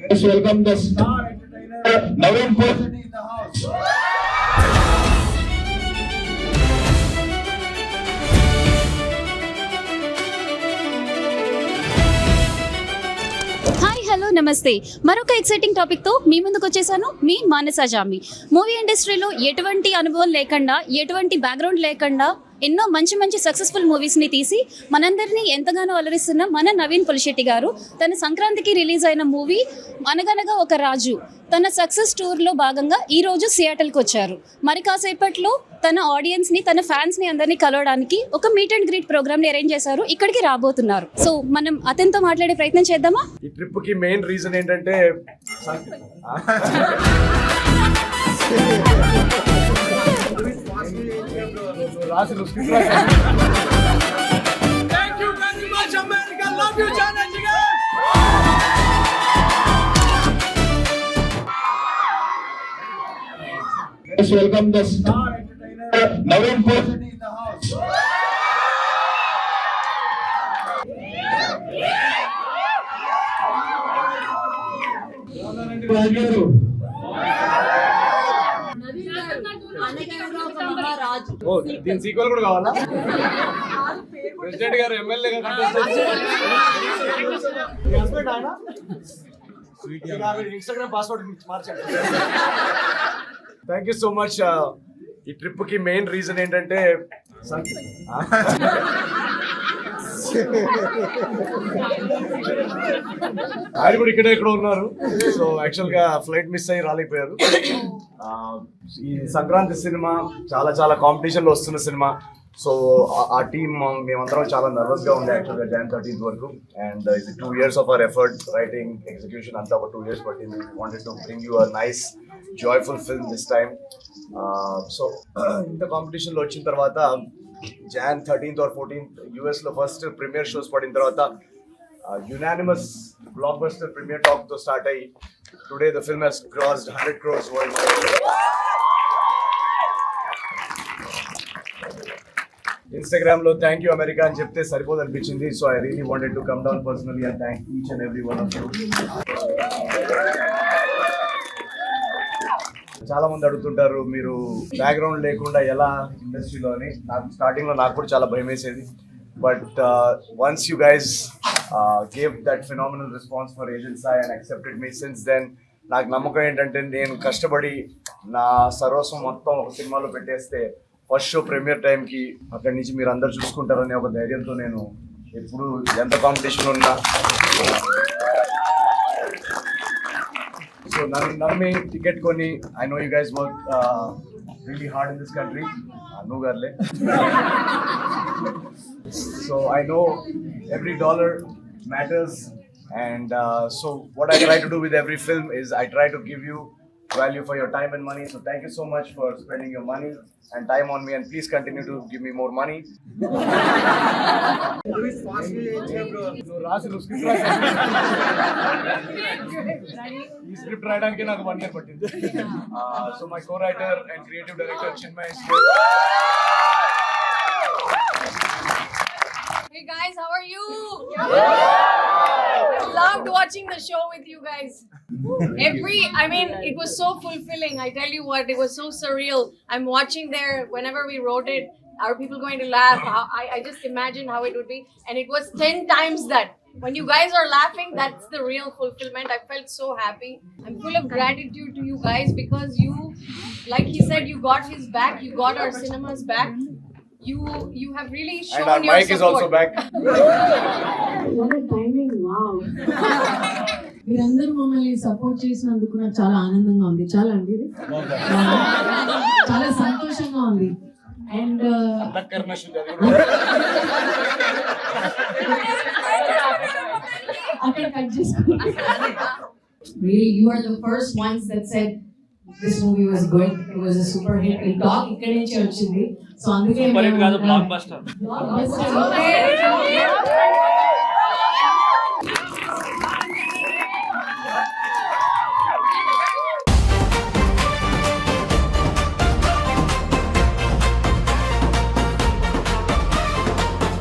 Let's welcome the star entertainer Naveen Posheti in the house. Hi hello నమస్తే. మరొక exciting టాపిక్తో మీ ముందుకు వచ్చేసాను, మీ మానస జామి. మూవీ ఇండస్ట్రీలో ఎటువంటి అనుభవం లేకుండా, ఎటువంటి బ్యాక్గ్రౌండ్ లేకుండా ఎన్నో మంచి మంచి సక్సెస్ఫుల్ మూవీస్ని తీసి మనందరినీ ఎంతగానో అలరిస్తున్న మన నవీన్ పొలిశెట్టి గారు తన సంక్రాంతికి రిలీజ్ అయిన మూవీ అనగనగా ఒక రాజు తన సక్సెస్ టూర్లో భాగంగా ఈరోజు సియాటల్కి వచ్చారు. మరి కాసేపట్లో తన ఆడియన్స్ని, తన ఫ్యాన్స్ని అందరినీ కలవడానికి ఒక మీట్ అండ్ గ్రీట్ ప్రోగ్రామ్ని అరేంజ్ చేశారు. ఇక్కడికి రాబోతున్నారు. సో మనం అతనితో మాట్లాడే ప్రయత్నం చేద్దామా? ఈ ట్రిప్ కి మెయిన్ రీజన్ ఏంటంటే Let's welcome the star entertainer Naveen Posheti in the house. దీని సీక్వెల్ కూడా కావాలా? ప్రెసిడెంట్ గారు ఎమ్మెల్యేగా ఇన్స్టాగ్రామ్ పాస్వర్డ్ మార్చండి. Thank you so much. ఈ ట్రిప్ కి మెయిన్ రీజన్ ఏంటంటే ఆయన కూడా ఇక్కడే ఇక్కడ ఉన్నారు. సో యాక్చువల్ గా ఫ్లైట్ మిస్ అయ్యి రాలేకపోయారు. ఈ సంక్రాంతి సినిమా చాలా చాలా కాంపిటీషన్ లో వస్తున్న సినిమా. సో ఆ టీమ్ మేమందరం చాలా నర్వస్ గా ఉండే యాక్చువల్ గా Jan 13th వరకు. అండ్ ఇది 2 years of our effort, writing, execution అంతా ఒక 2 years పట్టింది. We wanted to bring you a nice joyful film this time. So ఇంత కాంపిటీషన్ లో వచ్చిన తర్వాత Jan 13th or 14th US లో ఫస్ట్ ప్రీమియర్ షోస్ పడిన తర్వాత unanimous blockbuster premiere talk తో స్టార్ట్ అయ్యి today the film has crossed 100 crores world wide. Instagram లో థ్యాంక్ యూ అమెరికా అని చెప్తే సరిపోదు అనిపించింది. So I really wanted to come down personally and thank each and every one of you. చాలా మంది అడుగుతుంటారు మీరు బ్యాక్గ్రౌండ్ లేకుండా ఎలా ఇండస్ట్రీలో అని. నాకు స్టార్టింగ్ లో నాకు కూడా చాలా భయం వేసేది. But once you guys gave that phenomenal response for agent Sai and accepted me since then నాకు నమ్మకం ఏంటంటే నేను కష్టపడి నా సర్వస్వం మొత్తం ఒక సినిమాలో పెట్టేస్తే ఫస్ట్ షో ప్రీమియర్ టైంకి అక్కడి నుంచి మీరు అందరు చూసుకుంటారనే ఒక ధైర్యంతో నేను ఎప్పుడు ఎంత కాంపిటీషన్ ఉన్నా సో నన్ను నమ్మి టికెట్ కొని I know you guys work really hard in this country. నువ్వు గారులే. So I know every dollar matters and so what I try to do with every film is I try to give you value for your time and money. So thank you so much for spending your money and time on me, and please continue to give me more money. ఈ script రాయడానికి నాకు 1 year పట్టింది. So my co-writer and creative director Chinmay is here. Hey guys, how are you? I loved watching the show with you guys. It was so fulfilling. I tell you what, it was so surreal. I'm watching there whenever we wrote it. Are people going to laugh? I just imagine how it would be. And it was 10 times that. When you guys are laughing, that's the real fulfillment. I felt so happy. I'm full of gratitude to you guys because you, like he said, you got his back. You got our cinemas back. You have really shown and our your mic support. is also back. What a timing, wow. మీరందరూ మమ్మల్ని support చేసినందుకు నాకు చాలా ఆనందంగా ఉంది. చాలా అండి, చాలా సంతోషంగా ఉంది. అండ్ అక్కడ కట్ చేసుకోండి. Really, you are the first ones that said this movie was good. It was a super hit. ఈ టాక్ ఇక్కడి నుంచే వచ్చింది. సో అందుకే బ్లాక్ బస్టర్.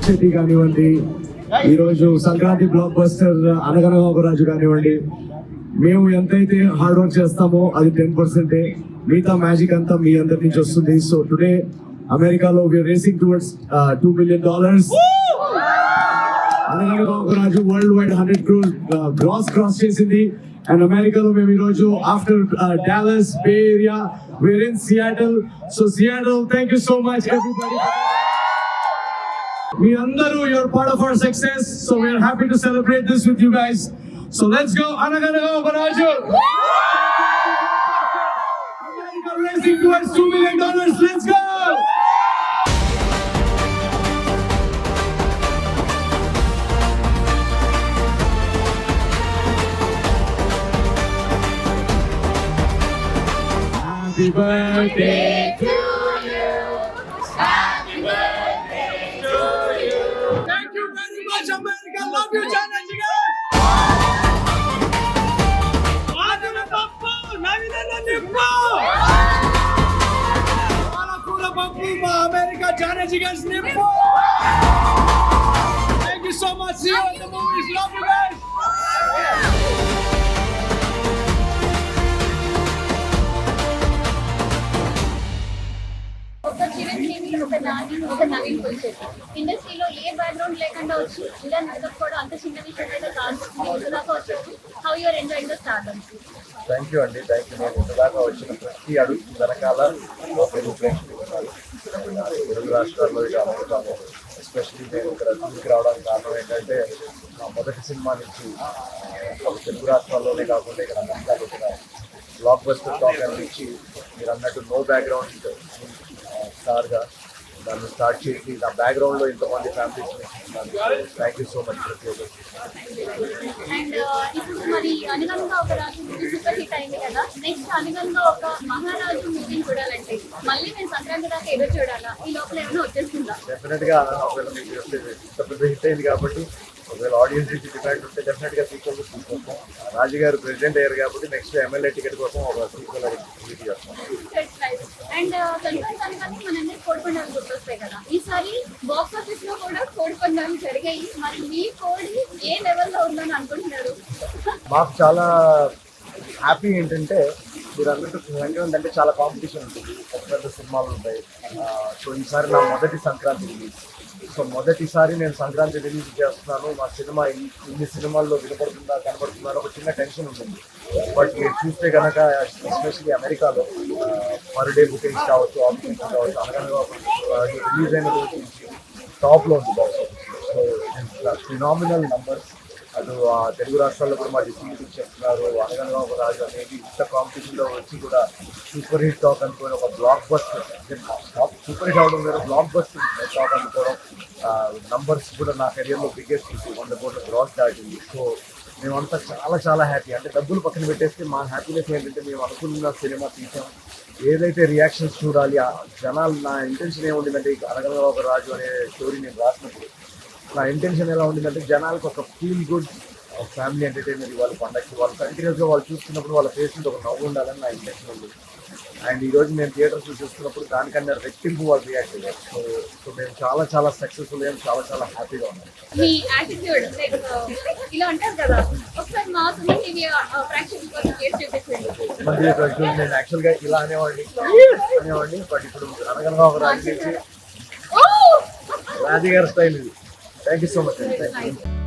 చెట్టి కానివ్వండి, ఈరోజు సంక్రాంతి బ్లాక్ బస్టర్ అనగనగా ఒక రాజు కానివ్వండి, మేము ఎంతైతే హార్డ్ వర్క్ చేస్తామో అది 10%. మిగతా మ్యాజిక్ అంతా మీ అందరి నుంచి వస్తుంది. సో టుడే అమెరికాలో we're racing towards $2 billion. Raju world wide 100 crores cross చేసింది. అండ్ అమెరికాలో మేము ఈ రోజు after Dallas, bay area, we're in Seattle. So Seattle, thank you so much everybody. మీ అందరూ you're part of our success. So we're happy to celebrate this with you guys. So let's go Anaganaga Baraju. America racing towards $2 million. Let's go. Happy birthday to you. Happy birthday to you. Thank you very much, America. Love you, China. Adana Pappu, Navidana Nippu. Alakula Pappu, ma America, China Jigas Nippu. Thank you so much. See you at the movies. Love you guys. ఒక చిరంజీవి, ఒక నాని, ఒక నవీన్ పులిశెట్టి ఇండస్ట్రీలో ఏ background లేకుండా వచ్చి ఇలా నిలదొక్కుకోవడం అంత చిన్న విషయం అయితే కాదు. ఇంతదాకా వచ్చారు. How you're enjoying the stardom? Thank you అండి, థ్యాంక్ యూ. నేను ఇంతదాకా వచ్చిన ప్రతి అడుగు వెనకాల మా తెలుగు ప్రేక్షకులు ఉన్నారు. తెలుగు రాష్ట్రాల్లో ఇక అమలుతాము. ఎస్పెషల్లీ నేను ఇక్కడ తిరిగి రావడానికి కారణం ఏంటంటే మా మొదటి సినిమా నుంచి తెలుగు రాష్ట్రాల్లోనే కాకుండా ఇక్కడ అమెరికాలో వచ్చిన బ్లాక్ బస్టర్ టాక్ నుంచి మీరు అన్నట్టు నో బ్యాక్గ్రౌండ్ స్టార్గా దాన్ని స్టార్ట్ చేసి నా బ్యాక్గ్రౌండ్లో ఇంతమంది families thank you so much ప్రతి ఒక్కరికి. అండ్ ఇప్పుడు మరి అనుగంగా ఒక రాజు మూవీ సూపర్ హిట్ అయింది కదా, నెక్స్ట్ అనుగంగా ఒక మహారాజు మూవీని చూడాలంటే మళ్ళీ నేను సంక్రాంతి దాకా ఎదురు చూడాలా? ఈ లోపల ఏమైనా వచ్చేస్తుందా? డెఫినెట్గా ఒకవేళ మీకు ఇంత పెద్ద హిట్ అయింది కాబట్టి ఒకవేళ ఆడియన్స్ నుంచి డిమాండ్ ఉంటే డెఫినెట్గా సీక్వెల్ తీసుకొస్తాం. రాజు గారు ప్రెసిడెంట్ అయ్యారు కాబట్టి నెక్స్ట్ ఎమ్మెల్యే టికెట్ కోసం ఒక సీక్వెల్ రిలీజ్ చేస్తాం. అండ్ సంక్రాంతి మనందరికి కోడిపందాలు గుర్తొస్తాయి కదా, ఈసారి బాక్స్ ఆఫీస్ లో కూడా కోడిపందాలు జరిగాయి. మరి మీ కోడి ఏ లెవెల్లో ఉందని అనుకుంటున్నారు? మాకు చాలా హ్యాపీ ఏంటంటే మీరు అన్నట్టు సంక్రాంతి అంటే చాలా కాంపిటీషన్ ఉంటుంది, పెద్ద పెద్ద సినిమాలు ఉంటాయి. సో ఈసారి నా మొదటి సంక్రాంతి రిలీజ్. సో మొదటిసారి నేను సంక్రాంతి రిలీజ్ చేస్తున్నాను. మా సినిమా ఇన్ని సినిమాల్లో వినపడుతుందా కనపడుతుందా ఒక చిన్న టెన్షన్ ఉంటుంది. బట్ మీరు చూస్తే కనుక ఎస్పెషల్లీ అమెరికాలో పర్ డే బుకింగ్స్ కావచ్చు, ఆప్షన్స్ కావచ్చు, అనగా రిలీజ్ అయిన రోజు టాప్లో ఉంది box office. So phenomenal numbers. అటు తెలుగు రాష్ట్రాల్లో కూడా మా డిస్ట్రిబ్యూటర్ చెప్తున్నారు. అనగనగా ఒక రాజు అనేది ఇంత కాంపిటీషన్లో వచ్చి కూడా సూపర్ హిట్ టాక్ అనుకోని ఒక బ్లాక్ బస్టర్, సూపర్ హిట్ అవడం వేరే బ్లాక్ బస్టర్ టాక్ అనుకోవడం, నంబర్స్ కూడా నా కెరియర్లో బిగ్గెస్ట్ 100 కోట్ల క్రాస్ దాటింది. సో మేమంతా చాలా చాలా హ్యాపీ. అంటే డబ్బులు పక్కన పెట్టేస్తే మా హ్యాపీనెస్ ఏంటంటే మేము అనుకున్న సినిమా తీసాం, ఏదైతే రియాక్షన్స్ చూడాలి జనాలు. నా ఇంటెన్షన్ ఏముండిందంటే అనగనగా ఒక రాజు అనే స్టోరీ నేను రాసినప్పుడు నా ఇంటెన్షన్ ఎలా ఉండిందంటే జనాలకు ఒక ఫీల్ గుడ్ ఫ్యామిలీ ఎంటర్టైన్మెంట్ ఇవ్వాలి పండగకి. వాళ్ళు కంటిన్యూస్గా వాళ్ళు చూస్తున్నప్పుడు వాళ్ళ ఫేస్ మీద ఒక నవ్వు ఉండాలని నా ఇంటెన్షన్ ఉంది. అండ్ ఈరోజు నేను థియేటర్స్లో చూస్తున్నప్పుడు దానికన్నా రెట్టింపు వాళ్ళు రియాక్ట్ అయ్యారు. సో మేము చాలా చాలా సక్సెస్ఫుల్ అయ్యాం, చాలా చాలా హ్యాపీగా ఉన్నాం. మీ యాటిట్యూడ్ లైక్ ఇలా అంటారు కదా, ఒకసారి మా సుమన్ టీవీ ప్రేక్షకుల కోసం చేసి చూపించండి. నేను యాక్చువల్గా ఇలా అనేవాడిని బట్ ఇప్పుడు అనగనగా ఒక రాజు నుంచి రాజు గారి స్టైల్ ఇది. థ్యాంక్ యూ సో మచ్ అండి. Thank you.